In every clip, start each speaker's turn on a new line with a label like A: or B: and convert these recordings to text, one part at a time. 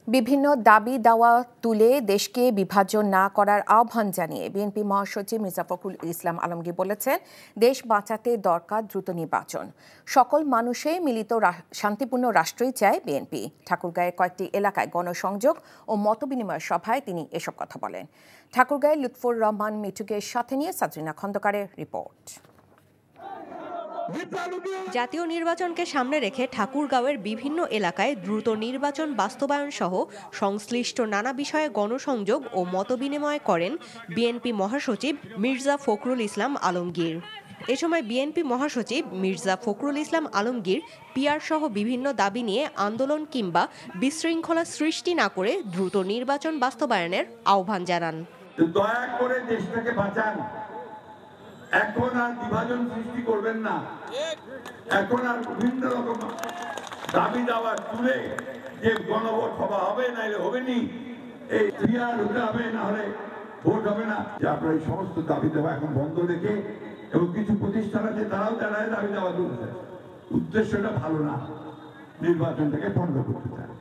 A: বিভিন্ন দাবি দাওয়া তুলে দেশকে বিভাজন না করার আহ্বান জানিয়ে বিএনপি মহাসচিব মির্জা ফখরুল ইসলাম আলমগীর বলেছেন, দেশ বাঁচাতে দরকার দ্রুত নির্বাচন। সকল মানুষে মিলিত শান্তিপূর্ণ রাষ্ট্রই চায় বিএনপি। ঠাকুরগাঁয়ের কয়েকটি এলাকায় গণসংযোগ ও মতবিনিময় সভায় তিনি এসব কথা বলেন। ঠাকুরগাঁয়ের লুৎফর রহমান মিঠুকে সাথে নিয়ে সাদরিনা খন্দকারের রিপোর্ট।
B: জাতীয় নির্বাচনকে সামনে রেখে ঠাকুরগাঁওয়ের বিভিন্ন এলাকায় দ্রুত নির্বাচন বাস্তবায়ন সহ সংশ্লিষ্ট নানা বিষয়ে গণসংযোগ ও মতবিনিময় করেন বিএনপি মহাসচিব মির্জা ফখরুল ইসলাম আলমগীর। এ সময় বিএনপি মহাসচিব মির্জা ফখরুল ইসলাম আলমগীর পিআর সহ বিভিন্ন দাবি নিয়ে আন্দোলন কিংবা বিশৃঙ্খলা সৃষ্টি না করে দ্রুত নির্বাচন বাস্তবায়নের আহ্বান জানান।
C: দয়া করে দেশটাকে বাঁচান, এখন আর বিভাজন সৃষ্টি করবেন না, এখন আর বিভিন্ন রকম দাবি দাওয়া তুলে যে গণভোট সভা হবে নাইলে হবে নি, এই পিআর হতে হবে না হলে ভোট হবে না। যে আপনারা এই সমস্ত দাবি দেওয়া এখন বন্ধ রেখে, এবং কিছু প্রতিষ্ঠান আছে তারাও দাঁড়ায় দাবি দেওয়া তুলছে, উদ্দেশ্যটা ভালো না, নির্বাচনটাকে বন্ধ করতে চায়।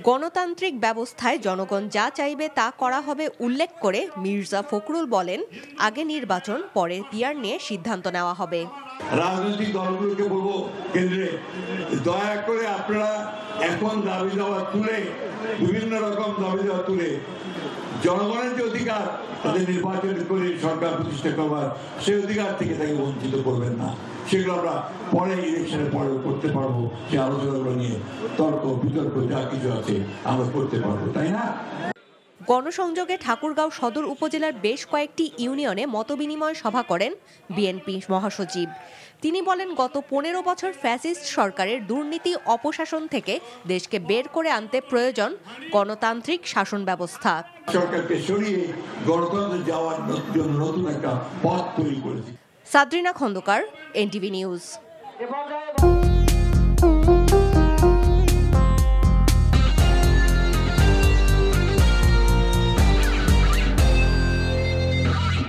B: গণতান্ত্রিক ব্যবস্থায় জনগণ যা চাইবে তা করা হবে উল্লেখ করে মির্জা ফখরুল বলেন, আগে নির্বাচন পরে পিআর নিয়ে সিদ্ধান্ত নেওয়া হবে।
C: রাজনৈতিক দলগুলোকে বলবো, কেন্দ্রে দয়া করে আপনারা এখন দাবি দেওয়া তুলে, বিভিন্ন রকম দাবি দেওয়া তুলে জনগণের যে অধিকার তাদের নির্বাচন করে সরকার প্রতিষ্ঠা করবার, সেই অধিকার থেকে তাকে বঞ্চিত করবেন না। সেগুলো আমরা পরে ইলেকশনের পরে করতে পারবো, যে আলোচনাগুলো নিয়ে তর্ক বিতর্ক যা কিছু আছে আমরা করতে পারবো, তাই না?
B: গণসংযোগে ঠাকুরগাঁও সদর উপজেলার বেশ কয়েকটি ইউনিয়নে মতবিনিময় সভা করেন বিএনপি মহাসচিব। তিনি বলেন, গত 15 বছর ফ্যাসিস্ট সরকারের দুর্নীতি অপশাসন থেকে দেশকে বের করে আনতে প্রয়োজন গণতান্ত্রিক শাসন ব্যবস্থা।
C: সরকারকে সরিয়ে গণতন্ত্রে যাওয়ার জন্য নতুন একটা পথ তৈরি করেছে।
B: সাদরিনা খন্দকার, এনটিভি নিউজ।